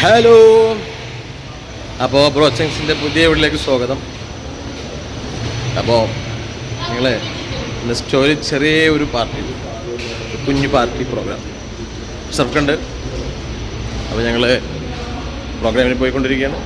Hello, അപ്പോൾ ബ്രോച്ചിങ്സിൻ്റെ പുതിയ വീട്ടിലേക്ക് സ്വാഗതം. അപ്പോൾ ഞങ്ങൾ ഇന്ന് സ്റ്റോറി ചെറിയ ഒരു പാർട്ടി, കുഞ്ഞു പാർട്ടി പ്രോഗ്രാം സർക്കുണ്ട്. അപ്പോൾ ഞങ്ങൾ പ്രോഗ്രാമിന് പോയിക്കൊണ്ടിരിക്കുകയാണ്.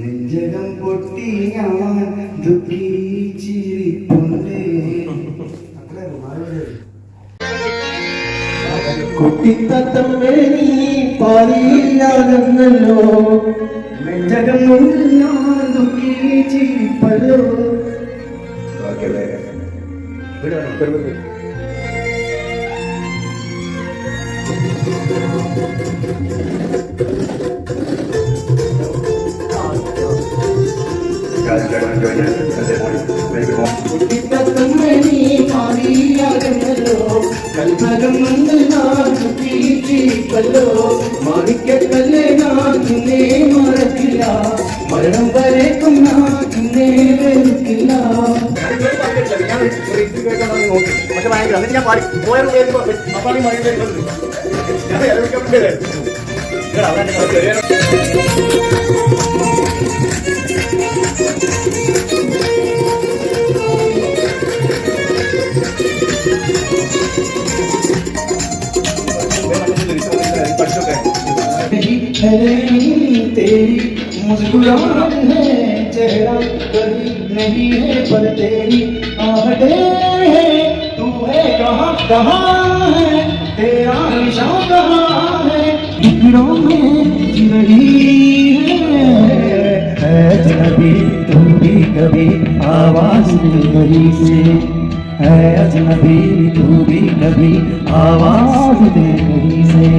നെഞ്ചകം പൊട്ടി ഞാൻ ദുഃഖിച്ചിരിപ്പുണ്ട്. കുട്ടിത്തത്തമ്മേ നീ പാറിയാകല്ലോ, നെഞ്ചകം ഞാൻ ദുഃഖിച്ചിരിപ്പല്ലോ. കുട്ടിത്തത്തമ്മേ നീ പാറിയാകല്ലോ, കൽഭകം മാണിക്കല്ലേ ഞാൻ നിന്നെ മറക്കില്ല, മരണം വരേക്കും ഞാൻ നിന്നെ വെറുക്കില്ല. तेरी मुस्कुराहट है चेहरा कभी नहीं है पर तेरी आहटें है, तू है कहाँ कहाँ है, तेरा निशान कहाँ है, दिलों में जी रही है अजनबी तू भी कभी आवाज दे कहीं से, है अजनबी तू भी कभी आवाज दे कहीं से.